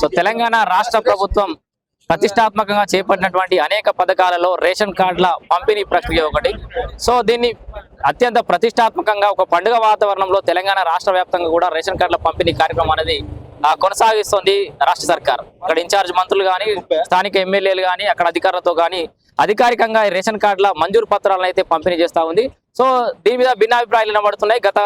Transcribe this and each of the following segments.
So Telangana రాష్ట్ర ప్రభుత్వం ప్రతిష్టాత్మకంగా చేపట్టినటువంటి అనేక పథకాలలో రేషన్ కార్డుల పంపిణీ ప్రక్రియ ఒకటి. సో దీన్ని అత్యంత ప్రతిష్టాత్మకంగా ఒక పండుగ వాతావరణంలో తెలంగాణ రాష్ట్ర వ్యాప్తంగా కూడా రేషన్ కార్డుల పంపిణీ కార్యక్రమం అనేది కొనసాగిస్తుంది రాష్ట్ర సర్కార్. అక్కడ ఇన్ఛార్జ్ మంత్రులు కానీ, స్థానిక ఎమ్మెల్యేలు కానీ, అక్కడ అధికారులతో కానీ అధికారికంగా రేషన్ కార్డుల మంజూరు పత్రాలను అయితే పంపిణీ చేస్తూ ఉంది. సో దీని మీద భిన్నాభిప్రాయాలు వినబడుతున్నాయి. గత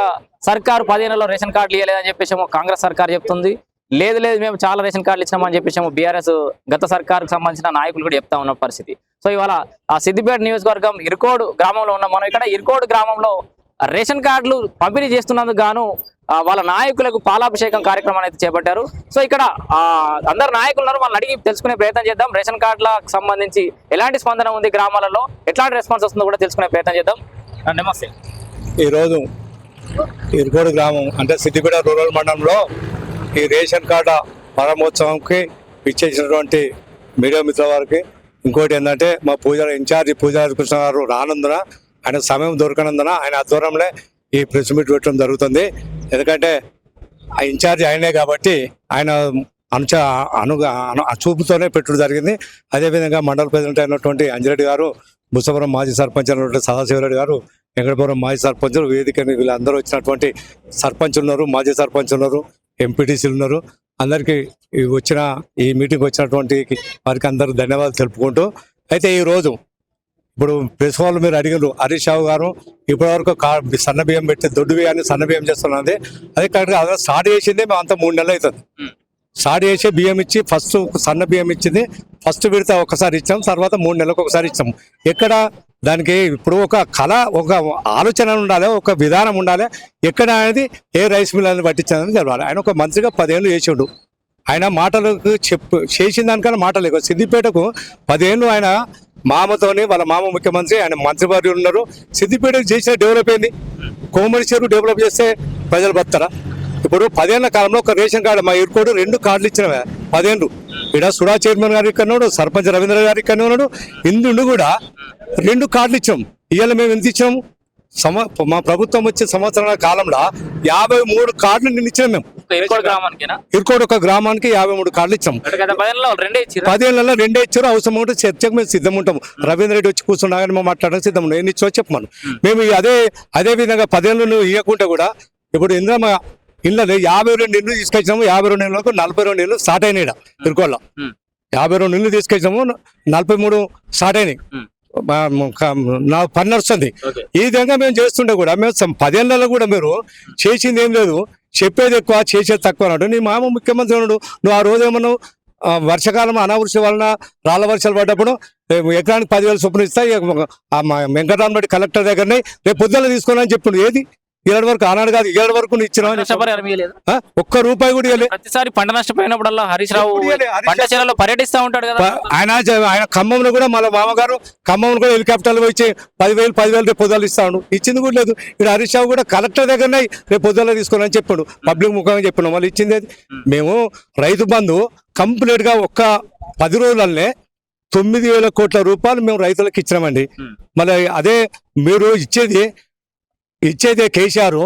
సర్కారు 10 ఏళ్లలో రేషన్ కార్డులు ఇవ్వలేదని చెప్పేసి కాంగ్రెస్ సర్కార్ చెప్తుంది. లేదు మేము చాలా రేషన్ కార్డులు ఇచ్చినామని చెప్పేసి బీఆర్ఎస్ గత సర్కారుకు సంబంధించిన నాయకులు కూడా చెప్తా ఉన్న పరిస్థితి. సో ఇవాళ ఆ సిద్దిపేట నియోజకవర్గం ఇరుకోడు గ్రామంలో ఉన్నాం మనం. ఇక్కడ ఇరుకోడు గ్రామంలో రేషన్ కార్డులు పంపిణీ చేస్తున్నందుకు గాను వాళ్ళ నాయకులకు పాలాభిషేకం కార్యక్రమం అయితే చేపట్టారు. సో ఇక్కడ అందరు నాయకులు ఉన్నారు, వాళ్ళని అడిగి తెలుసుకునే ప్రయత్నం చేద్దాం. రేషన్ కార్డులకు సంబంధించి ఎలాంటి స్పందన ఉంది, గ్రామాలలో ఎట్లాంటి రెస్పాన్స్ వస్తుందో కూడా తెలుసుకునే ప్రయత్నం చేద్దాం. నమస్తే. ఈరోజు ఇరుకోడు గ్రామం అంటే సిద్దిపేట రూరల్ మండలంలో ఈ రేషన్ కార్డు ప్రారంభోత్సవంకి ఇచ్చేసినటువంటి మీడియా మిత్రుల వారికి, ఇంకోటి ఏంటంటే మా ఇన్ఛార్జి పూజారి కృష్ణ గారు రానందున, ఆయన సమయం దొరకనందున ఆయన ఆధ్వర్యంలో ఈ ప్రెస్ మీట్ పెట్టడం జరుగుతుంది. ఎందుకంటే ఆ ఇన్ఛార్జి ఆయనే కాబట్టి ఆయన చూపుతోనే పెట్టడం జరిగింది. అదేవిధంగా మండల ప్రెసిడెంట్ అయినటువంటి అంజిరెడ్డి గారు, బుసపురం మాజీ సర్పంచ్ అయినటువంటి సదాశివరెడ్డి గారు, వెంకటపురం మాజీ సర్పంచులు, వేదికని వీళ్ళందరూ వచ్చినటువంటి సర్పంచులు ఉన్నారు, మాజీ సర్పంచ్ ఉన్నారు, ఎంపీటీసీలు ఉన్నారు. అందరికీ వచ్చిన ఈ మీటింగ్ వచ్చినటువంటి వారికి అందరూ ధన్యవాదాలు తెలుపుకుంటూ, అయితే ఈరోజు ఇప్పుడు ప్రెస్ వాళ్ళు మీరు అడిగారు, హరీష్ రావు గారు ఇప్పటివరకు సన్న బియ్యం పెట్టి దొడ్డు బియ్యాన్ని సన్న బియ్యం చేస్తున్నది. అది కరెక్ట్గా అదే స్టార్ట్ చేసింది మేము అంతా 3 నెలలు అవుతుంది. స్టార్ట్ చేసి బియ్యం ఇచ్చి ఫస్ట్ సన్న బియ్యం ఇచ్చింది. ఫస్ట్ విడత ఒకసారి ఇచ్చాం, తర్వాత 3 నెలలకు ఒకసారి ఇచ్చాం. ఎక్కడ దానికి ఇప్పుడు ఒక కళ, ఒక ఆలోచన ఉండాలి, ఒక విధానం ఉండాలి. ఎక్కడ అనేది ఏ రైస్ మిల్ అని పట్టించాలని తెలవాలి. ఆయన ఒక మంత్రిగా 10 ఏళ్ళు చేసిండు. ఆయన మాటలకు చేసిన దానికన్నా మాటలు ఎక్కువ. సిద్దిపేటకు 10 ఏళ్ళు ఆయన మామతోని, వాళ్ళ మామ ముఖ్యమంత్రి, ఆయన మంత్రివర్యులు ఉన్నారు. సిద్దిపేటకు చేసిన డెవలప్ అయింది. కోమడి చెరువు డెవలప్ చేస్తే ప్రజలు బతారా? ఇప్పుడు 10 ఏళ్ల కాలంలో ఒక రేషన్ కార్డు మా ఇరుకోడు 2 కార్డులు ఇచ్చినవే 10 ఏళ్ళు. ఇక్కడ సుడా చైర్మన్ గారు ఇక్కడ ఉన్నాడు, సర్పంచ్ రవీంద్ర గారు ఇక్కడ ఉన్నాడు. ఇందుండి కూడా 2 కార్డులు ఇచ్చాం. ఇవాళ మేము ఎంత ఇచ్చాము? మా ప్రభుత్వం వచ్చే సంవత్సరాల కాలంలో 53 కార్డులు నిన్న ఇచ్చాం. మేము ఇరుకోడు ఒక గ్రామానికి 53 కార్డులు ఇచ్చాం. 10 ఏళ్లలో 2 ఇచ్చారు. అవసరం ఉంటే చర్చకు మేము సిద్ధం ఉంటాం. రవీంద్ర రెడ్డి వచ్చి కూర్చున్నా కానీ మేము మాట్లాడడానికి సిద్ధం ఉంటాం. ఎన్ని ఇచ్చో చెప్పమను. మేము అదే విధంగా 10 ఏళ్ళు నువ్వు ఇవ్వకుంటే కూడా ఇప్పుడు ఇంద్రమ్మ ఇళ్ళ 52 ఇళ్ళు తీసుకొచ్చినాము. 52 ఇళ్ళకు 42 ఇళ్ళు స్టార్ట్ అయినాయి. ఇరుకోళ్ళ 52 ఇళ్ళు తీసుకొచ్చినాము, 43 స్టార్ట్ అయినాయి. నా పని నడుస్తుంది. ఈ విధంగా మేము చేస్తుంటే కూడా మేము 10 ఏళ్లలో కూడా మీరు చేసింది ఏం లేదు. చెప్పేది ఎక్కువ, చేసేది తక్కువ అన్నాడు. నీ మామ ముఖ్యమంత్రి ఉన్నాడు. నువ్వు ఆ రోజు ఏమన్నావు? వర్షాకాలం అనావృష్టి వలన రాళ్ల వర్షాలు పడ్డప్పుడు ఎకరానికి 10,000 చొప్పున ఇస్తాయి. వెంకటరామరెడ్డి కలెక్టర్ దగ్గరనే రేపు పొద్దున్న తీసుకోవాలని చెప్పిండు. ఏది 7 వరకు ఆనాడు కాదు, 7 వరకు ఇచ్చినా ఒక్క రూపాయి కూడా ఇవ్వలేదు. ప్రతిసారి పంట నష్టపోయినప్పుడల్లా హరీష్ రావు పంట చేలలో పర్యటిస్తూ ఉంటాడు కదా. ఆయన ఖమ్మంలో కూడా మన మామగారు ఖమ్మంలో కూడా హెలికాప్టర్లు వచ్చి 10,000 రేపు పొద్దులు ఇస్తాడు. ఇచ్చింది కూడా లేదు. ఇక్కడ హరీష్ రావు కూడా కలెక్టర్ దగ్గరనే రేపు పొద్దుల్లో తీసుకోవాలని చెప్పాడు. పబ్లిక్ ముఖంగా చెప్పినాం. వాళ్ళు ఇచ్చింది అది. మేము రైతు బంధు కంప్లీట్ గా ఒక్క 10 రోజులనే 9,000 కోట్ల రూపాయలు మేము రైతులకు ఇచ్చినామండి. మళ్ళీ అదే మీరు ఇచ్చేదే కేసీఆర్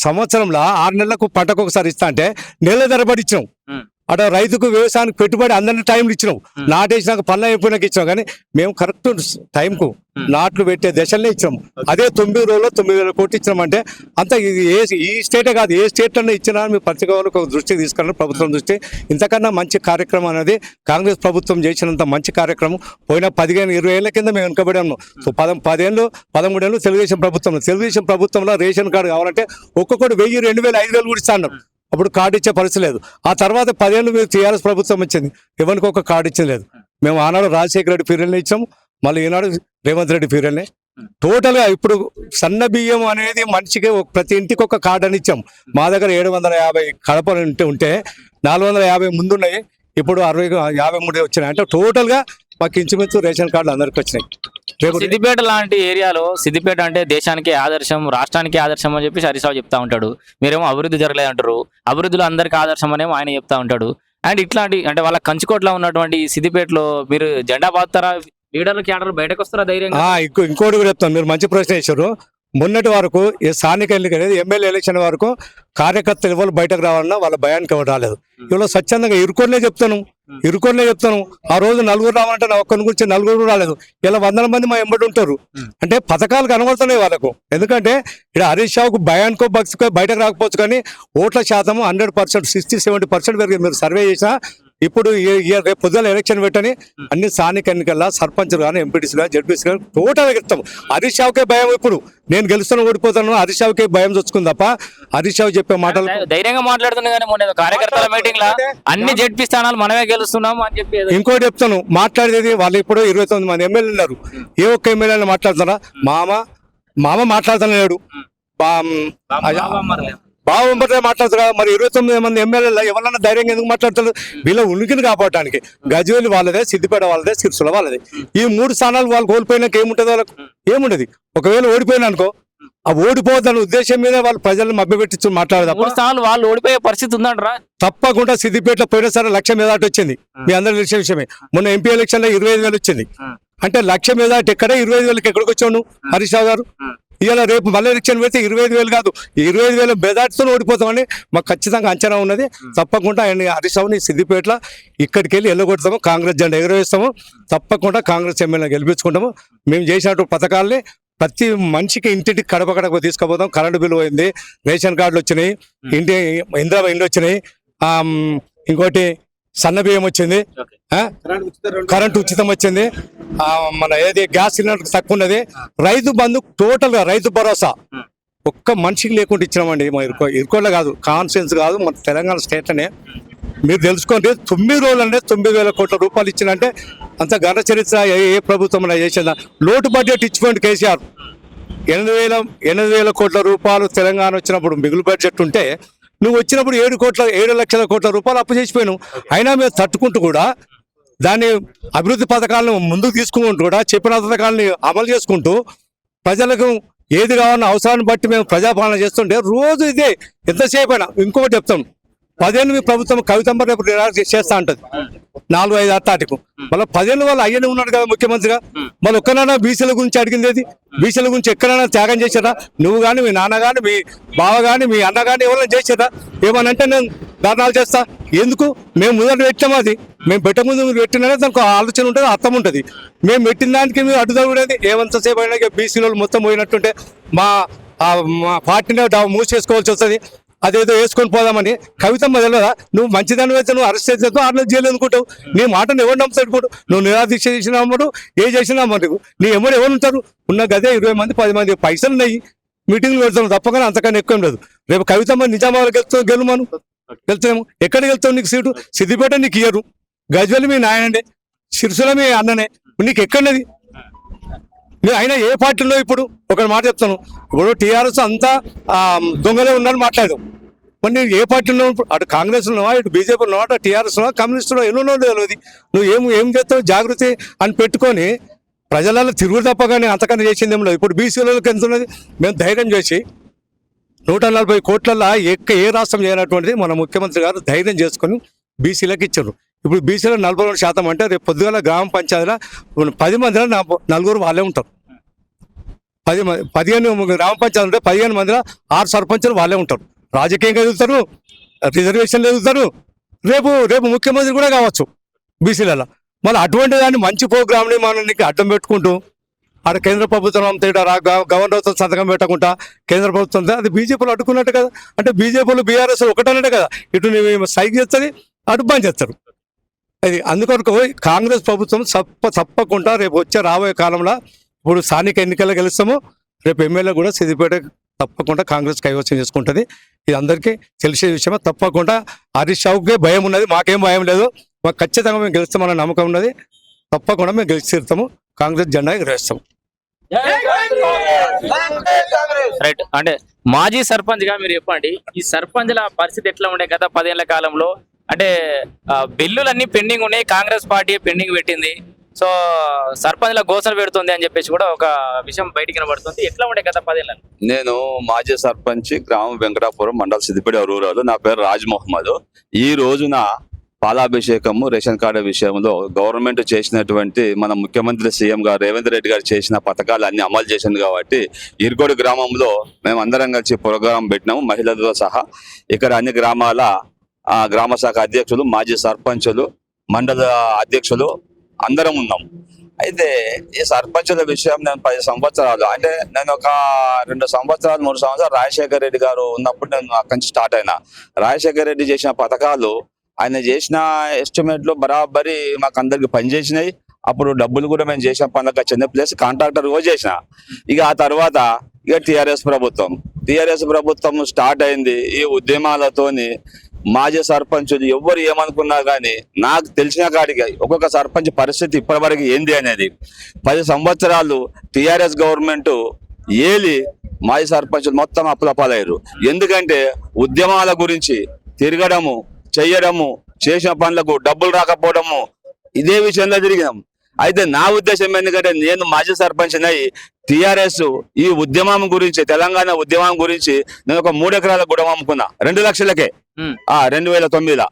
సంవత్సరంలో 6 నెలలకు పంటకు ఒకసారి ఇస్తా అంటే నెల ధరబడి ఇచ్చినాం. అటు రైతుకు వ్యవసాయానికి పెట్టుబడి అందరినీ టైంలు ఇచ్చినాం. నాటేసినాక పనులు అయిపోయినాక ఇచ్చినాం. కానీ మేము కరెక్ట్ టైంకు నాట్లు పెట్టే దశలనే ఇచ్చినాం. అదే 9 రోజుల్లో 9,000 కోట్లు ఇచ్చినామంటే అంత ఈ స్టేటే కాదు, ఏ స్టేట్లోనే ఇచ్చినా మీ పత్రికలకు దృష్టికి తీసుకున్నాం. ప్రభుత్వం దృష్టి ఇంతకన్నా మంచి కార్యక్రమం అనేది కాంగ్రెస్ ప్రభుత్వం చేసినంత మంచి కార్యక్రమం పోయిన 15-20 ఏళ్ల కింద మేము వెనుకబడి ఉన్నాం. సో 10 ఏళ్ళు 13 ఏళ్ళు తెలుగుదేశం ప్రభుత్వంలో రేషన్ కార్డు కావాలంటే ఒక్కొక్కటి 1,000, 2,000, 5,000 కూడా ఇస్తా అన్నాం. అప్పుడు కార్డు ఇచ్చే పరిస్థితి లేదు. ఆ తర్వాత 10 ఏళ్ళు మీరు టీఆర్ఎస్ ప్రభుత్వం వచ్చింది, ఎవరికి ఒక కార్డు ఇచ్చింది లేదు. మేము ఆనాడు రాజశేఖర రెడ్డి పీరియడ్ని ఇచ్చాము, మళ్ళీ ఈనాడు రేవంత్ రెడ్డి పీరియడ్ని. టోటల్గా ఇప్పుడు సన్న బియ్యం అనేది మనిషికి ప్రతి ఇంటికి ఒక కార్డు అని ఇచ్చాం. మా దగ్గర 750 కడపలు ఉంటే 450 ముందున్నాయి. ఇప్పుడు 53 వచ్చినాయి. అంటే టోటల్గా మాకు ఇంచుమించు రేషన్ కార్డులు అందరికి వచ్చినాయి. సిద్దిపేట లాంటి ఏరియాలో, సిద్దిపేట అంటే దేశానికి ఆదర్శం, రాష్ట్రానికి ఆదర్శం అని చెప్పి హరీష్ రావు చెప్తా ఉంటాడు. మీరేమో అభివృద్ధి జరగలేదు అంటారు. అభివృద్ధిలో అందరికీ ఆదర్శం అనేమో ఆయన చెప్తా ఉంటాడు. అండ్ ఇట్లాంటి అంటే వాళ్ళ కంచుకోట్లో ఉన్నటువంటి సిద్దిపేటలో మీరు జెండా పాతారా? లీడర్లు క్యాడర్లు బయటకు వస్తారా ధైర్యంగా? ఇంకోటి కూడా చెప్తాను. మీరు మంచి ప్రశ్న వేశారు. మొన్నటి వరకు ఈ స్థానిక ఎన్నిక అనేది ఎమ్మెల్యే ఎలక్షన్ వరకు కార్యకర్తలు ఎవరు బయటకు రావాలన్నా వాళ్ళ భయానికి ఎవరు రాలేదు. ఇవాళ స్వచ్ఛందంగా ఇరుకొనే చెప్తాను ఆ రోజు నలుగురు రావాలంటే నా ఒక్కరి గురించి నలుగురు రాలేదు. ఇలా 100 మంది మా ఎంబడి ఉంటారు. అంటే పథకాలు కనబడుతున్నాయి వాళ్ళకు. ఎందుకంటే ఇక్కడ హరీష్ రావుకు భయానికో భక్తికో బయటకు రాకపోవచ్చు, కానీ ఓట్ల శాతం 100%, 60-70% పెరిగింది. మీరు సర్వే చేసినా ఇప్పుడు రేపు పొద్దున ఎలక్షన్ పెట్టని అన్ని స్థానిక ఎన్నికల్లో సర్పంచులు కానీ ఎంపీటీసీ కానీ జడ్పీసీ కానీ టోటల్గా గెలుస్తాం. హరీష్ రావుకే భయం. ఇప్పుడు నేను గెలుస్తాను ఓడిపోతాను హరీష్ రావుకే భయం తెచ్చుకుంది తప్ప హరీష్ రావు చెప్పే మాటలు ధైర్యంగా మాట్లాడుతున్నా కానీ మొన్న కార్యకర్తల మీటింగ్ లా అన్ని జడ్పీ స్థానాలు మనమే గెలుస్తున్నాం అని చెప్పి ఇంకోటి చెప్తాను. మాట్లాడేది వాళ్ళు ఇప్పుడు 29 మంది ఎమ్మెల్యేలు ఉన్నారు. ఏ ఒక్క ఎమ్మెల్యేలు మాట్లాడుతున్నారా? మామ మాట్లాడుతున్నాడు, బాగుంటే మాట్లాడుతున్నారు. మరి 29 మంది ఎమ్మెల్యేలు ఎవరన్నా ధైర్యంగా ఎందుకు మాట్లాడతారు? వీళ్ళ ఉనికిని కాపాడటానికి. గజ్వేల్ వాళ్ళదే, సిద్దిపేట వాళ్ళదే, సిరిసిల్ల వాళ్ళదే. ఈ 3 స్థానాలు వాళ్ళు కోల్పోయినాక ఏముంటుంది? వాళ్ళకు ఏముండదు. ఒకవేళ ఓడిపోయినా అనుకో, ఆ ఓడిపోవద్దన్న ఉద్దేశం మీద వాళ్ళు ప్రజలను మభ్యపెట్టి మాట్లాడదా. 3 స్థానాలు వాళ్ళు ఓడిపోయే పరిస్థితి ఉందంటారా? తప్పకుండా సిద్దిపేటలో పోయినసారి 1,00,000 మీద వచ్చింది. మీ అందరూ తెలిసిన విషయమే. మొన్న ఎంపీ ఎలక్షన్ లో 25,000 వచ్చింది. అంటే 1,00,000 మీద ఎక్కడ 25,000 ఎక్కడికి వచ్చాను హరీష్ రావు గారు? ఇవాళ రేపు మళ్ళీ ఎలక్షన్ పెడితే 25,000 కాదు 25,000 మెజార్టీతో ఓడిపోతామని మాకు ఖచ్చితంగా అంచనా ఉన్నది. తప్పకుండా ఆయన హరీష్ రావుని సిద్దిపేటలో ఇక్కడికి వెళ్ళి వెళ్ళగొడతాము, కాంగ్రెస్ జెండా ఎగురవేస్తాము. తప్పకుండా కాంగ్రెస్ ఎమ్మెల్యే గెలిపించుకుంటాము. మేము చేసినటువంటి పథకాలని ప్రతి మనిషికి ఇంటింటికి కడప తీసుకుపోతాం. కరెంటు బిల్లు పోయింది, రేషన్ కార్డులు వచ్చినాయి, ఇందిరా ఇండ్లు వచ్చినాయి, ఇంకోటి సన్న బియ్యం వచ్చింది, కరెంటు ఉచితం వచ్చింది, మన ఏది గ్యాస్ సిలిండర్ తక్కువ ఉన్నది, రైతు బంధు టోటల్ గా రైతు భరోసా ఒక్క మనిషికి లేకుండా ఇచ్చినామండి. మా ఇరుకోళ్ళ కాదు, కాన్స్టిట్యూన్స్ కాదు, మన తెలంగాణ స్టేట్ అనే మీరు తెలుసుకోండి. 9 రోజులు అంటే 9,000 కోట్ల రూపాయలు ఇచ్చిందంటే అంత ఘన చరిత్ర ఏ ప్రభుత్వం చేసిందా? లోటు బడ్జెట్ ఇచ్చిపోయింది కేసీఆర్. 8,000 కోట్ల రూపాయలు తెలంగాణ వచ్చినప్పుడు మిగులు బడ్జెట్ ఉంటే నువ్వు వచ్చినప్పుడు 7 లక్షల కోట్ల రూపాయలు అప్పు చేసిపోయాను. అయినా మేము తట్టుకుంటూ కూడా దాన్ని అభివృద్ధి పథకాలను ముందుకు తీసుకుంటూ కూడా చెప్పిన పథకాలని అమలు చేసుకుంటూ ప్రజలకు ఏది కావాలన్న అవసరాన్ని బట్టి మేము ప్రజాపాలన చేస్తుంటే రోజు ఇదే ఎంతసేపు అయినా. ఇంకొకటి చెప్తాం, 10 మీ ప్రభుత్వం కవితంబ రేపు చేస్తా ఉంటది 4-5 అట్టాటికు. మళ్ళీ 10 వాళ్ళు అయ్యనే ఉన్నాడు కదా ముఖ్యమంత్రిగా. మళ్ళీ ఒక్కనైనా బీసీల గురించి అడిగింది ఏది? బీసీల గురించి ఎక్కడైనా త్యాగం చేశారా? నువ్వు కానీ, మీ నాన్న కానీ, మీ బావ కానీ, మీ అన్న కానీ ఎవరైనా చేశారా? ఏమనంటే నేను ధర్నాలు చేస్తా. ఎందుకు? మేము ముందర పెట్టాము. అది మేము పెట్ట ముందు మీరు పెట్టిననే దానికి ఆలోచన ఉంటుంది, అర్థం ఉంటుంది. మేము పెట్టిన దానికి మీరు అడ్డుదగుడేది ఏమంతసేపు అయినా బీసీలో మొత్తం పోయినట్టుంటే మా పార్టీని మూసేసుకోవాల్సి వస్తుంది. అదేదో వేసుకొని పోదామని. కవితమ్మ తెలియదా? నువ్వు మంచిదాన్ని అయితే నువ్వు అరెస్ట్ చేసేస్తావు, అరెస్ట్ చేయాలి అనుకుంటావు. నీ మాటను ఎవరు నమ్ముతాడు? నువ్వు నిరాదీక్ష చేసినామడు, ఏ చేసినామడు నీ ఎవరు ఉంటారు? ఉన్న గదే 20 మంది 10 మంది పైసలు ఉన్నాయి, మీటింగ్లు పెడతాం తప్పకుండా, అంతకన్నా ఎక్కువ లేదు. రేపు కవితమ్మ నిజామాబాద్ గెలుమాను వెళ్తాము. ఎక్కడ వెళ్తావు? నీకు సీటు సిద్దిపేట నీకు ఇయ్యరు, గజ్వేల్ మీ నాయనండే, సిరిసిల్ల మీ అన్ననే, నీకు ఎక్కడది? నేను అయినా ఏ పార్టీలో ఇప్పుడు ఒక మాట చెప్తాను, ఇప్పుడు టీఆర్ఎస్ అంతా దొంగలే ఉన్నారని మాట్లాడాం. మరి నేను ఏ పార్టీలో అటు కాంగ్రెస్ ఉన్నావా, ఇటు బీజేపీ ఉన్నావా, అటు టీఆర్ఎస్ ఉన్నావా, కమ్యూనిస్టులో ఎన్నో తెలియదు. నువ్వు ఏం చేస్తావు జాగృతి అని పెట్టుకొని ప్రజలలో తిరుగు తప్ప కానీ అంతకన్నా చేసింది ఏం లేదు. ఇప్పుడు బీసీలకు ఎంత ఉన్నది? మేము ధైర్యం చేసి 140 కోట్లలో ఏ రాష్ట్రం చేయనటువంటిది మన ముఖ్యమంత్రి గారు ధైర్యం చేసుకొని బీసీలకు ఇచ్చారు. ఇప్పుడు బీసీలో 42% అంటే రేపు పొద్దుగాల గ్రామ పంచాయతీలో 10 మందిలో 4 వాళ్ళే ఉంటారు. 15 గ్రామ పంచాయతీ ఉంటే 15 మందిలో 6 సర్పంచులు వాళ్ళే ఉంటారు. రాజకీయంగా ఎదుగుతారు, రిజర్వేషన్లు ఎదుగుతారు, రేపు ముఖ్యమంత్రి కూడా కావచ్చు బీసీలలో. మళ్ళీ అటువంటి దాన్ని మంచి ప్రోగ్రామ్ని మనకి అడ్డం పెట్టుకుంటూ ఆడ కేంద్ర ప్రభుత్వం గవర్నర్తో సంతకం పెట్టకుండా కేంద్ర ప్రభుత్వం అది బీజేపీలో అడ్డుకున్నట్టు కదా. అంటే బీజేపీలో బీఆర్ఎస్ ఒకటన్నట్టే కదా, ఇటు సైకి చేస్తుంది, అటు బంద్ చేస్తారు. అది అందుకొరకు కాంగ్రెస్ ప్రభుత్వం తప్పకుండా రేపు రాబోయే కాలంలో ఇప్పుడు స్థానిక ఎన్నికల్లో గెలుస్తాము. రేపు ఎమ్మెల్యే కూడా సిద్దిపేట తప్పకుండా కాంగ్రెస్ కైవసం చేసుకుంటుంది. ఇది అందరికీ తెలిసే విషయమే. తప్పకుండా హరీష్ రావుకే భయం ఉన్నది, మాకేం భయం లేదు. మాకు ఖచ్చితంగా మేము గెలుస్తామన్న నమ్మకం ఉన్నది. తప్పకుండా మేము గెలిచి తీరుతాము, కాంగ్రెస్ జెండా ఎగరేస్తాము. రైట్. అంటే మాజీ సర్పంచ్ గా మీరు చెప్పండి, ఈ సర్పంచ్ల పరిస్థితి ఎట్లా ఉండే గత 10 ఏళ్ల కాలంలో? అంటే బిల్లులన్నీ పెండింగ్ ఉన్నాయి, కాంగ్రెస్ పార్టీ పెండింగ్ పెట్టింది, సో సర్పంచ్ల ఘోషణ పెడుతుంది అని చెప్పేసి కూడా ఒక విషయం బయటికి కనబడుతుంది. ఎట్లా ఉండే గత 10 ఏళ్ళ? నేను మాజీ సర్పంచ్, గ్రామం వెంకటాపురం, మండల్ సిద్దిపేట రూరల్. నా పేరు రాజ్ మొహమ్మద్. ఈ రోజున పాలాభిషేకము రేషన్ కార్డు విషయంలో గవర్నమెంట్ చేసినటువంటి మన ముఖ్యమంత్రి సీఎం గారు రేవంత్ రెడ్డి గారు చేసిన పథకాలు అన్ని అమలు చేసింది కాబట్టి ఇరుకోడు గ్రామంలో మేము అందరం కలిసి ప్రోగ్రాం పెట్టినాము మహిళలతో సహా. ఇక్కడ అన్ని గ్రామాల గ్రామ శాఖ అధ్యక్షులు, మాజీ సర్పంచులు, మండల అధ్యక్షులు అందరం ఉన్నాం. అయితే ఈ సర్పంచుల విషయం నేను 10 సంవత్సరాలు అంటే నేను ఒక 2 సంవత్సరాలు 3 సంవత్సరాలు రాజశేఖర రెడ్డి గారు ఉన్నప్పుడు నేను అక్కడి నుంచి స్టార్ట్ అయినా. రాజశేఖర రెడ్డి చేసిన పథకాలు, ఆయన చేసిన ఎస్టిమేట్లు బరాబరి మాకు అందరికి పనిచేసినాయి. అప్పుడు డబ్బులు కూడా మేము చేసిన పనులకు చిన్న ప్లేస్ కాంట్రాక్టర్ కూడా చేసిన. ఇక ఆ తర్వాత ఇక టీఆర్ఎస్ ప్రభుత్వం స్టార్ట్ అయింది. ఈ ఉద్యమాలతోని మాజీ సర్పంచులు ఎవ్వరు ఏమనుకున్నా కానీ నాకు తెలిసిన కాడికి ఒక్కొక్క సర్పంచ్ పరిస్థితి ఇప్పటివరకు ఏంది అనేది 10 సంవత్సరాలు టీఆర్ఎస్ గవర్నమెంట్ ఏలి మాజీ సర్పంచులు మొత్తం అప్పులపాలయ్యారు. ఎందుకంటే ఉద్యమాల గురించి తిరగడము, చెయ్యడము, చేసిన పనులకు డబ్బులు రాకపోవడము, ఇదే విషయంలో తిరిగినాం. అయితే నా ఉద్దేశం ఎందుకంటే నేను మాజీ సర్పంచ్ అయి టీఆర్ఎస్ ఈ ఉద్యమం గురించి, తెలంగాణ ఉద్యమం గురించి నేను ఒక 3 ఎకరాల గుడం అమ్ముకున్నా 2 లక్షలకే 2009లో.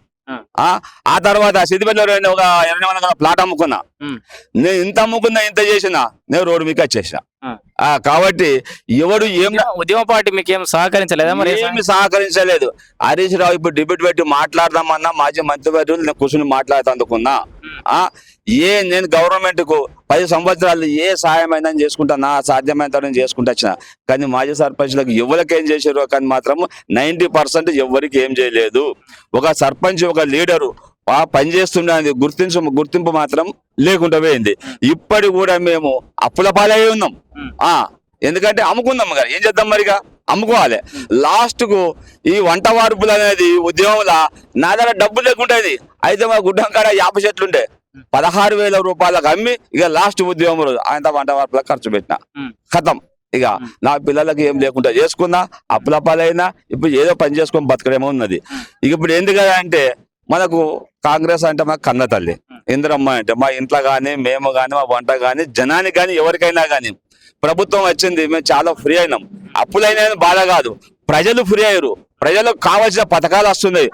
ఆ తర్వాత సిద్దిపేటలో ఒక 20 వందల ప్లాట్ అమ్ముకున్నా. నేను ఇంత అమ్ముకున్నా, ఇంత చేసినా నేను రోడ్డు మీకు వచ్చేసిన. కాబట్టి ఎవడు ఉద్యమ పార్టీ మీకు ఏం సహకరించలేదా? మరి ఏమి సహకరించలేదు. హరీష్ రావు ఇప్పుడు డిబేట్ పెట్టి మాట్లాడదామన్నా మాజీ మంత్రివర్యులు నేను కూర్చుని మాట్లాడుతందుకున్నా. నేను గవర్నమెంట్ కు 10 సంవత్సరాలు ఏ సాయం అయినా చేసుకుంటా, నా సాధ్యమైనంత చేసుకుంటా వచ్చిన. కానీ మాజీ సర్పంచ్లకు ఎవరికి ఏం చేశారు కానీ మాత్రం 90% ఎవరికి ఏం చేయలేదు. ఒక సర్పంచ్, ఒక లీడరు పనిచేస్తుండే గుర్తింపు మాత్రం లేకుండా పోయింది. ఇప్పటి కూడా మేము అప్పుల పాలై ఉన్నాం. ఎందుకంటే అమ్ముకుందాం కదా, ఏం చేద్దాం మరిగా, అమ్ముకోవాలి. లాస్ట్ కు ఈ వంట వార్పులు అనేది ఉద్యమంలో నా దగ్గర డబ్బు లేకుంటేది. అయితే మా గుడ్డం కాడ 50 చెట్లు ఉండే 16,000 రూపాయలకు అమ్మి ఇక లాస్ట్ ఉద్యమం రోజు ఆయన వంట వార్పులకు ఖర్చు పెట్టిన. ఖతం. ఇక నా పిల్లలకి ఏం లేకుండా చేసుకున్నా, అప్పుల పాలైనా. ఇప్పుడు ఏదో పని చేసుకొని బతకడేమో ఉన్నది. ఇక ఇప్పుడు ఎందుకు అంటే మనకు కాంగ్రెస్ అంటే మా కన్న తల్లి, ఇందిరమ్మ అంటే మా ఇంట్లో కానీ, మేము కానీ, మా వంట కానీ, జనానికి కానీ, ఎవరికైనా కానీ ప్రభుత్వం వచ్చింది, మేము చాలా ఫ్రీ అయినాం. అప్పులైనా బాధ కాదు, ప్రజలు ఫ్రీ అయ్యారు. ప్రజలకు కావాల్సిన పథకాలు వస్తున్నాయి.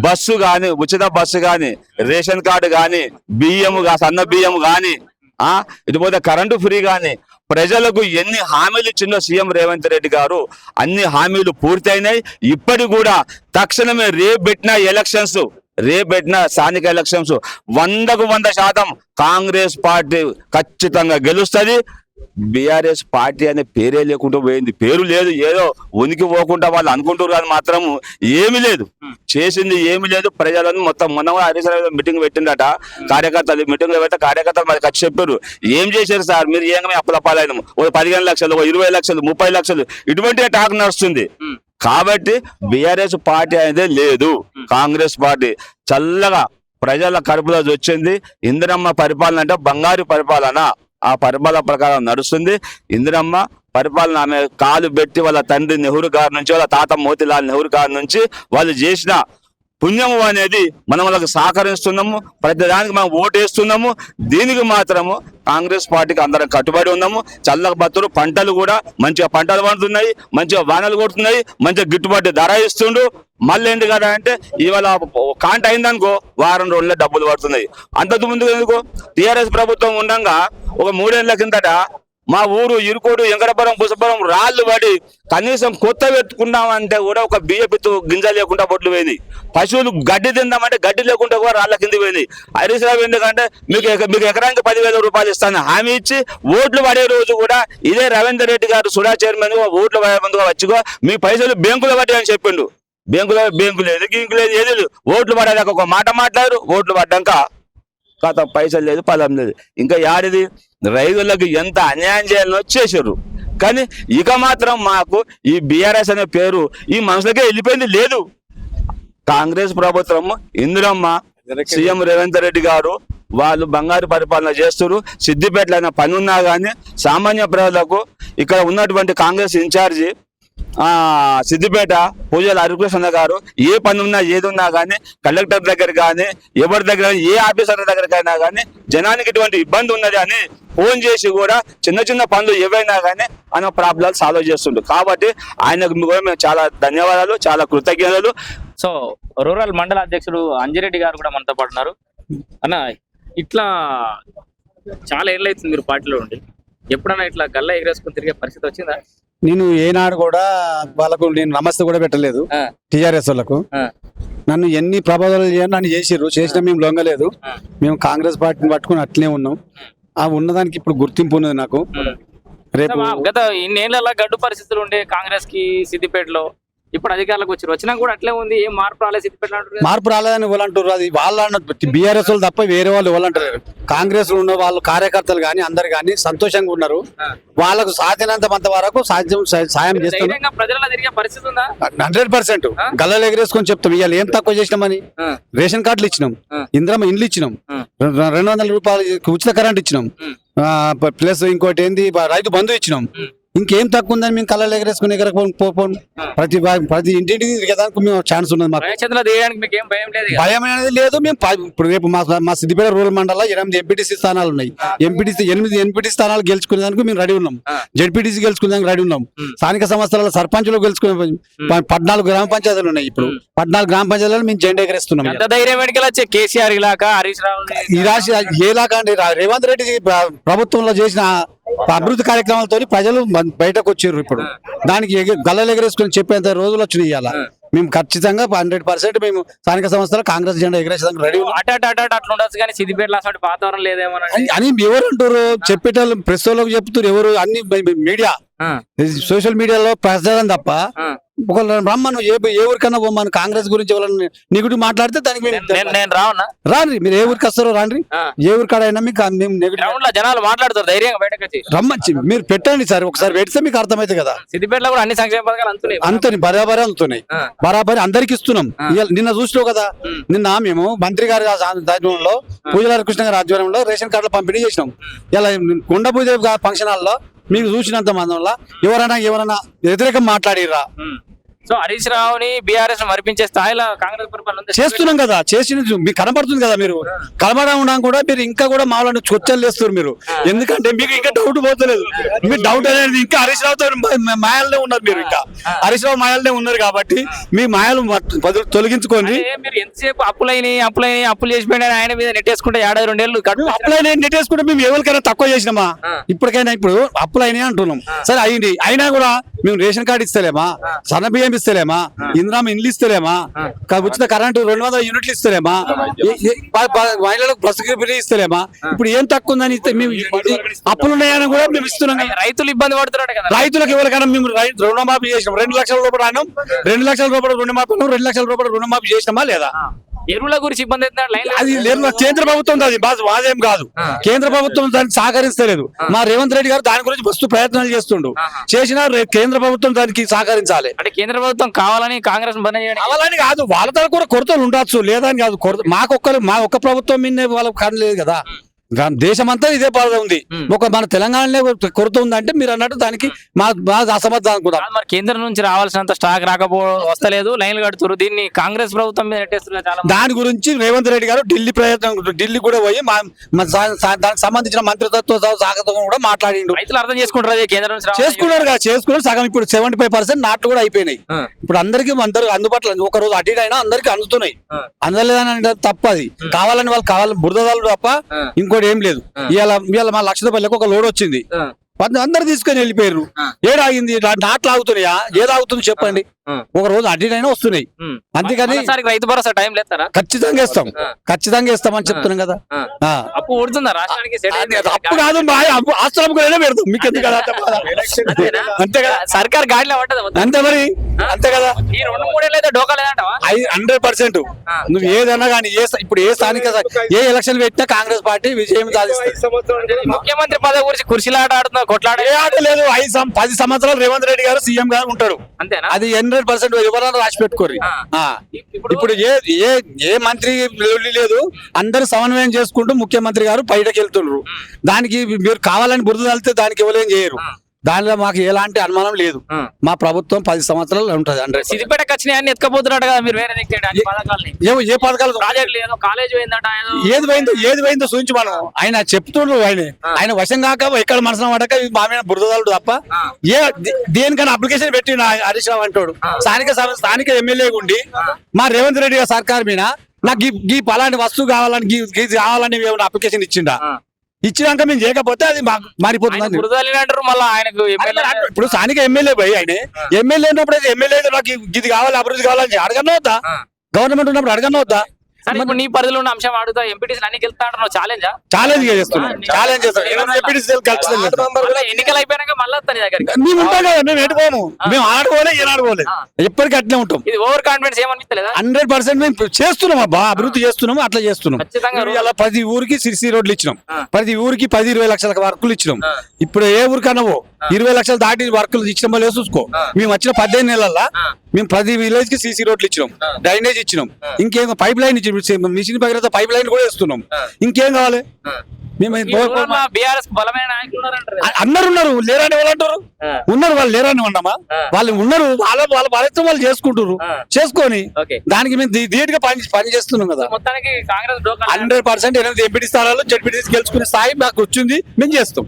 బస్సు కానీ, ఉచిత బస్సు కానీ, రేషన్ కార్డు కానీ, బియ్యము సన్న బియ్యము కానీ, ఇటుపోతే కరెంటు ఫ్రీ కానీ, ప్రజలకు ఎన్ని హామీలు ఇచ్చిందో సీఎం రేవంత్ రెడ్డి గారు అన్ని హామీలు పూర్తి అయినాయి. ఇప్పటికి కూడా తక్షణమే రేపు పెట్టిన స్థానిక ఎలక్షన్స్ 100కు 100% కాంగ్రెస్ పార్టీ ఖచ్చితంగా గెలుస్తుంది. బీఆర్ఎస్ పార్టీ అనే పేరే లేకుండా పోయింది. పేరు లేదు, ఏదో ఉనికి పోకుండా వాళ్ళు అనుకుంటారు కానీ మాత్రం ఏమీ లేదు, చేసింది ఏమీ లేదు. ప్రజలను మొత్తం మొన్న హరీష్ రావు మీటింగ్ పెట్టిందట, కార్యకర్తలు మీటింగ్ లో పెట్టే కార్యకర్తలు మరి ఖర్చు చెప్పారు. ఏం చేశారు సార్ మీరు? ఏమే అప్పుల పాలైన 15 లక్షలు, 20 లక్షలు, 30 లక్షలు ఇటువంటి టాక్ నడుస్తుంది. కాబట్టి బీఆర్ఎస్ పార్టీ అనేది లేదు. కాంగ్రెస్ పార్టీ చల్లగా ప్రజల కడుపులో వచ్చింది. ఇందిరమ్మ పరిపాలన అంటే బంగారు పరిపాలన, ఆ పరిపాలన ప్రకారం నడుస్తుంది. ఇందిరమ్మ పరిపాలన ఆమె కాలు పెట్టి వాళ్ళ తండ్రి నెహ్రూ గారి నుంచి, వాళ్ళ తాత మోతీలాల్ నెహ్రూ గారి నుంచి వాళ్ళు చేసిన పుణ్యము అనేది మనం వాళ్ళకి సహకరిస్తున్నాము. ప్రతి దానికి మనం ఓటేస్తున్నాము. దీనికి మాత్రము కాంగ్రెస్ పార్టీకి అందరం కట్టుబడి ఉన్నాము. చల్లగా బతురు, పంటలు కూడా మంచిగా పంటలు పండుతున్నాయి, మంచిగా వానలు కొడుతున్నాయి, మంచిగా గిట్టుబాటు ధర ఇస్తుండు. మళ్ళీ ఏంటి కదా అంటే ఇవాళ కాంట అయిందనుకో వారం రోజుల్లో డబ్బులు పడుతున్నాయి. అంతకు ముందు ఎందుకు టీఆర్ఎస్ ప్రభుత్వం ఉండగా ఒక 3 ఏళ్ల కిందట మా ఊరు ఇరుకోడు, ఎంకరపురం, బుసపురం రాళ్ళు పడి కనీసం కొత్త పెట్టుకున్నామంటే కూడా ఒక బియ్యపిత్తు గింజ లేకుండా బొట్లు పోయింది. పశువులు గడ్డి తిందామంటే గడ్డి లేకుండా కూడా రాళ్ళ కింద పోయింది. హరీష్ రావు ఎందుకంటే మీకు ఎకరానికి 10,000 రూపాయలు ఇస్తాను హామీ ఇచ్చి ఓట్లు పడే రోజు కూడా ఇదే రవీందర్ రెడ్డి గారు సుడా చైర్మన్ ఓట్లు పడే ముందుగా వచ్చిగో మీ పైసలు బ్యాంకులో పట్టి అని చెప్పిండు. బ్యాంకు లేదు, గింకు లేదు, ఏది లేదు. ఓట్లు పడేదాకా ఒక మాట మాట్లాడారు. ఓట్లు పడ్డాక కథ పైసలు లేదు, పదం లేదు. ఇంకా యాడిది రైతులకు ఎంత అన్యాయం చేయాలని వచ్చేసారు. కానీ ఇక మాత్రం మాకు ఈ బీఆర్ఎస్ అనే పేరు ఈ మనుషులకే వెళ్ళిపోయింది. లేదు, కాంగ్రెస్ ప్రభుత్వం, ఇందిరమ్మ, సీఎం రేవంత్ రెడ్డి గారు వాళ్ళు బంగారు పరిపాలన చేస్తారు. సిద్దిపేటలో అయినా పని ఉన్నా కానీ సామాన్య ప్రజలకు ఇక్కడ ఉన్నటువంటి కాంగ్రెస్ ఇన్ఛార్జి సిద్దిపేట పూజల హరికృష్ణ గారు ఏ పని ఉన్నా ఏది ఉన్నా కానీ కలెక్టర్ దగ్గర కానీ ఎవరి దగ్గర ఏ ఆఫీసర్ దగ్గరకైనా కానీ జనానికి ఇటువంటి ఇబ్బంది ఉన్నది అని ఫోన్ చేసి కూడా చిన్న పనులు ఏవైనా కానీ ఆయన ప్రాబ్లాలు సాల్వ్ చేస్తుండ్రు. కాబట్టి ఆయనకు మేము చాలా ధన్యవాదాలు, చాలా కృతజ్ఞతలు. సో రూరల్ మండల అధ్యక్షుడు అంజిరెడ్డి గారు కూడా మనతో పాటు ఉన్నారు. అన్న, ఇట్లా చాలా ఏళ్ళు అవుతుంది మీరు పార్టీలో ఉండి, ఎప్పుడన్నా ఇట్లా గల్లా ఎగరేసుకుని తిరిగే పరిస్థితి వచ్చిందా? నేను ఏనాడు కూడా వాళ్ళకు నేను నమస్తే కూడా పెట్టలేదు. టిఆర్ఎస్ వాళ్ళకు నన్ను ఎన్ని ప్రభావాలు నన్ను చేసిర్రు, చేసినా మేము లొంగలేదు. మేము కాంగ్రెస్ పార్టీని పట్టుకుని అట్లనే ఉన్నాం. ఆ ఉన్నదానికి ఇప్పుడు గుర్తింపు ఉన్నది నాకు. రేపు గత ఇన్నేళ్ల గడ్డు పరిస్థితులు ఉండే కాంగ్రెస్ కి సిద్దిపేటలో, ఇప్పుడు అధికారులకు వచ్చినా కూడా అట్లే ఉంది. ఏం మార్పు రాలేదు సిద్దిపేట అంటారు. మార్పు రాలేదని వాళ్ళంటారు. అది వాళ్ళ బీఆర్ఎస్ వాళ్ళు తప్ప వేరే వాళ్ళు వాళ్ళంటారు. కాంగ్రెస్ లో ఉన్న వాళ్ళు కార్యకర్తలు కానీ అందరు కానీ సంతోషంగా ఉన్నారు. వాళ్ళకు సాధ్యమైనంత వరకు సాయం చేస్తున్నారు. ధైర్యంగా ప్రజలలో తిరిగే పరిస్థితి ఉందా? 100% గల్లలు ఎగరేసుకొని చెప్తాం. ఇవాళ ఏం తక్కువ చేసినామని రేషన్ కార్డులు ఇచ్చినాం, ఇంద్రమ్మ ఇండ్లు ఇచ్చినాం, 200 రూపాయలు ఉచిత కరెంట్ ఇచ్చినాం, ప్లస్ ఇంకోటి ఏంది రైతు బంధు ఇచ్చినాం. ఇంకేం తక్కువ ఉందని మేము కళ్ళలు ఎగరేసుకుని ఎగరకపోను. ప్రతి ఇంటింటికి తిరిగేదానికి మేము ఛాన్స్ ఉన్నది. మాకు భయం అనేది లేదు. మేము ఇప్పుడు రేపు మా సిద్దిపేట రూరల్ మండలంలో 8 ఎంపీటీసీ స్థానాలు ఉన్నాయి. 8 ఎంపీటీ స్థానాలు గెలుచుకునేదానికి మేము రెడీ ఉన్నాం. జెడ్పీటీసీ గెలుచుకునేదానికి రెడీ ఉన్నాం. స్థానిక సంస్థల సర్పంచులు గెలుచుకునే 14 గ్రామ పంచాయతీలు ఉన్నాయి. ఇప్పుడు 14 గ్రామ పంచాయతీలలో మేము జెండా ఎగరేస్తున్నాం. కేసీఆర్ ఇలాకా, హరీష్ రావు ఈ రాశి ఏలాగా అండి, రేవంత్ రెడ్డి ప్రభుత్వంలో చేసిన అభివృద్ధి కార్యక్రమాలతో ప్రజలు బయటకు వచ్చారు. ఇప్పుడు దానికి గల్లలు ఎగరేసుకుని చెప్పేంత రోజులు వచ్చినాయి. ఇవాళ మేము ఖచ్చితంగా 100% మేము స్థానిక సంస్థలో కాంగ్రెస్ జెండా ఎగరేసేదానికి రెడీ అట్లా ఉండొచ్చు. కానీ సిద్దిపేటలో అసలు వాతావరణం లేదేమో అని ఎవరు అంటారు. చెప్పేటోళ్ళు ప్రెస్ వాళ్ళకి చెప్తారు. ఎవరు అన్ని మీడియా సోషల్ మీడియాలో ప్రచారం తప్ప ఒకళ్ళు రమ్మను ఏ ఊరికన్నా పోమ్మను కాంగ్రెస్ గురించి ఎవరైనా నెగిటివ్ మాట్లాడితే దానికి నేను రావన్నా రాండి. మీరు ఏ ఊరికి వస్తారో రాండి. ఏ ఊరికాడైనా మీకు మేము నెగిటివ్ జనాలు మాట్లాడతారు ధైర్యంగా బయటకు వచ్చి రమ్మచ్చి మీరు పెట్టండి సార్. ఒకసారి పెడితే మీకు అర్థమైతే కదా. సిద్దిపేటలో కూడా అన్ని సంక్షేమ పథకాలు అంతని బరాబరి అందుతున్నాయి. బరాబరి అందరికి ఇస్తున్నాం. నిన్న చూసినావు కదా, నిన్న మేము మంత్రి గారి ఆధ్వర్యంలో పూజల కృష్ణ గారి ఆధ్వర్యంలో రేషన్ కార్డులు పంపిణీ చేసినాం. ఇలా కొండ పూజ ఫంక్షన్ హాల్లో మీకు చూసినంత మందంలో ఎవరైనా వ్యతిరేకం మాట్లాడిరా? సో హరీష్ రావుని బీఆర్ఎస్ మరిపించే స్థాయిలో కాంగ్రెస్ పరిపాలన చేస్తున్నాం కదా. చేసిన మీకు కనబడుతుంది కదా. మీరు కనబడడం కూడా మీరు ఇంకా కూడా మామూలు చొచ్చలు చేస్తారు మీరు. ఎందుకంటే మీకు ఇంకా డౌట్ పోతలేదు. మీ డౌట్ అనేది ఇంకా హరీష్ రావుతో మాయలనే ఉన్నారు. మీరు ఇంకా హరీష్ రావు మాయలనే ఉన్నారు. కాబట్టి మీ మాయలు తొలగించుకోండి. మీరు ఎంతసేపు అప్పులు చేసిపోయినా ఆయన మీద నెట్టేసుకుంటే 2 ఏళ్ళు అప్పులైనా నెట్టేసుకుంటే మేము ఎవరికైనా తక్కువ చేసినామా? ఇప్పటికైనా ఇప్పుడు అప్పులైనా అంటున్నాం. సరే అయింది. అయినా కూడా మేము రేషన్ కార్డు ఇస్తలేమా, సన్న బియ్యం ఇస్తలేమా, ఇంద్రామ ఇండ్లు ఇస్తలేమా, ఉచిత కరెంటు 200 యూనిట్లు ఇస్తలేమా, మహిళలకు బస్సు ఫ్రీ ఇస్తలేమా? ఇప్పుడు ఏం తక్కువ ఉందని మేము అప్పులు ఉన్నాయని కూడా మేము ఇస్తున్నాం. రైతులు ఇబ్బంది పడుతున్నారు కదా. రైతులకు ఎవరికైనా మేము రుణమాఫీ చేసినాం. 2 లక్షల రూపాయలు అన్నాం. 2 లక్షల రూపాయలు రుణమాఫీ 2 లక్షల రూపాయలు రుణమాఫీ చేసినామా లేదా? ఎరువుల గురించి ఇబ్బంది అది లేదు. కేంద్ర ప్రభుత్వం అది వాదేం కాదు. కేంద్ర ప్రభుత్వం దానికి సహకరిస్తలేదు. మా రేవంత్ రెడ్డి గారు దాని గురించి మస్తు ప్రయత్నాలు చేస్తుండు. చేసినా కేంద్ర ప్రభుత్వం దానికి సహకరించాలి. అంటే కేంద్ర ప్రభుత్వం కావాలని కాంగ్రెస్ కావాలని కాదు. వాళ్ళతో కూడా కొరతలు ఉండొచ్చు, లేదని కాదు. మా ఒక్క ప్రభుత్వం మీద వాళ్ళకి కాదు లేదు కదా. దేశమంతా ఇదే బాధ ఉంది. మన తెలంగాణలో కొరత ఉందంటే మీరు అన్నట్టు దానికి మా అసమర్థం అనుకుంటాం. మరి కేంద్రం నుంచి రావాల్సినంత స్టాక్ వస్తలేదు, లైన్లు కడుతున్నారు. దీన్ని కాంగ్రెస్ ప్రభుత్వం మీద నెట్టేస్తున్నారు. దాని గురించి రేవంత్ రెడ్డి గారు ఢిల్లీ కూడా పోయి దానికి సంబంధించిన మంత్రిత్వ శాఖతో కూడా మాట్లాడిండు. రైతులు అర్థం చేసుకుంటారు. కేంద్రం చేసుకున్నారు సగం. ఇప్పుడు 75% నాట్లు కూడా అయిపోయినాయి. ఇప్పుడు అందరికి అందుబాటులో ఒక రోజు అటు అయినా అందరికి అందుతున్నాయి. అందలేదని తప్పది. కావాలని వాళ్ళు బురదలు తప్ప ఇంకోటి ఏం లేదు. ఇవాళ మా లక్ష ఒక లోడ్ వచ్చింది. అందరు తీసుకొని వెళ్ళిపోయారు. ఏడాగింది నాట్లు ఆగుతున్నాయా? ఏదాగుతుంది చెప్పండి. ఒక రోజు అడ్డీనైనా వస్తున్నాయి. అంతేగాని రైతు భరోసా టైం లేస్తారా? ఖచ్చితంగా ఇస్తామని చెప్తున్నాం కదా. అప్పు ఊడుతుందా రాష్ట్రానికి? అప్పు కాదు, ఆస్తులు కూడా పెడతాం. మీకు ఎందుకు కదా? అంతే కదా. సర్కార్ గాడిలో పట్టదు అంతే మరి. అంతే కదా. ఈ 2-3 ఏళ్ళు అయితే డోకా లేదంటావా? 100% నువ్వు ఏదన్నా కానీ ఇప్పుడు ఏ స్థానిక ఏ ఎలక్షన్ పెట్టినా కాంగ్రెస్ పార్టీ విజయం సాధిస్తుంది. ముఖ్యమంత్రి పదవి గురించి కుర్చీలాట ఆడుతున్నా, కొట్లాడే లేదు. 10 సంవత్సరాలు రేవంత్ రెడ్డి గారు సీఎం గారు ఉంటారు. అంతేనా? అది 100% ఎవరైనా రాసి పెట్టుకోరు. ఇప్పుడు ఏ మంత్రి లేదు. అందరు సమన్వయం చేసుకుంటూ ముఖ్యమంత్రి గారు బయటకు వెళ్తున్నారు. దానికి మీరు కావాలని బురద తలితే దానికి ఎవరేం చేయరు. దానిలో మాకు ఎలాంటి అనుమానం లేదు. మా ప్రభుత్వం 10 సంవత్సరాలు ఉంటది. 100 సిద్దిపేటకి వచ్చినాయి అన్ని ఎత్తుకపోతున్నట్టు కదా మీరు వేరే దిక్కేయండి అన్ని పథకాలని. ఏ పథకాలు ప్రాజెక్టులు ఏదో కాలేజ్ పోయిందట ఏదో ఏది పోయిందో చూపించి మనం ఆయన చెప్తుండ్రు. ఆయన వశం కాక ఎక్కడ మనసులో పడక మా మీద బురదలు తప్ప దేనికైనా అప్లికేషన్ పెట్టి హరీష్ రావు అంటాడు. స్థానిక ఎమ్మెల్యే ఉండి మా రేవంత్ రెడ్డి గారి సర్కార్ మీద నాకు ఈ పలాంటి వస్తువు కావాలని గీది కావాలని అప్లికేషన్ ఇచ్చిండా? ఇచ్చినాక మేము చేయకపోతే అది మారిపోతుంది. అంటారు మళ్ళీ ఆయనకు ఇప్పుడు స్థానిక ఎమ్మెల్యే పోయి ఆయన ఎమ్మెల్యే ఉన్నప్పుడు ఎమ్మెల్యే నాకు ఇది కావాలి అభివృద్ధి కావాలని అడగను వద్దా? గవర్నమెంట్ ఉన్నప్పుడు అడగను వద్దా? ఇప్పుడు నీ పరిధిలో ఉన్న అంశం అడుగుతా ఎంపీటీసీ అన్ని గెలుస్తా అంటున్నావు ఛాలెంజ్ చేస్తున్నాం. ఎన్నికలు అయిపోయాక మళ్ళీ వస్తాను దగ్గరికి. మేము ఉంటాం కదా, మేము ఎటుకోము, మేము ఆడుకోలే ఏనాడుకోలేదు, ఎప్పటికీ అట్లే ఉంటాం. ఇది ఓవర్ కాన్ఫిడెన్స్ ఏమనిపిస్తలేదా? 100% మేము చేస్తున్నాం అబ్బా, అభివృద్ధి చేస్తున్నాము, అట్లా చేస్తున్నాం. ఖచ్చితంగా ఇలా 10 ఊరికి సిసి రోడ్లు ఇచ్చినాం, 10 ఊరికి 10-20 లక్షల వర్కులు ఇచ్చినాం. ఇప్పుడు ఏ ఊరికన్నావో 20 లక్షలు దాటి వర్కులు ఇచ్చిన వాళ్ళు చూసుకో. మేము వచ్చిన 15 నెలల్లో మేము 10 విలేజ్ కి సిసి రోడ్లు ఇచ్చినాం, డ్రైనేజ్ ఇచ్చినాం, ఇంకేం పైప్ లైన్ ఇచ్చినాం, మిషన్ భగీరథ పైప్ లైన్ కూడా ఇస్తున్నాం. ఇంకేం కావాలి? మేము బీఆర్ఎస్ బలమైన నాయకులు ఉన్నారంటారు. అందరు ఉన్నారు, లేరని వాళ్ళు అంటారు. ఉన్నారు, వాళ్ళు లేరని ఉన్నామా? వాళ్ళు ఉన్నారు, వాళ్ళ బాధ్యత వాళ్ళు చేసుకుంటారు. చేసుకొని దానికి మేము ధీటుగా పని చేస్తున్నాం కదా. మొత్తానికి కాంగ్రెస్ 100% 8 ఎంపీటీ స్థానాలు జడ్పీటీసీ గెలుచుకునే స్థాయి మాకు వచ్చింది, మేము చేస్తాం.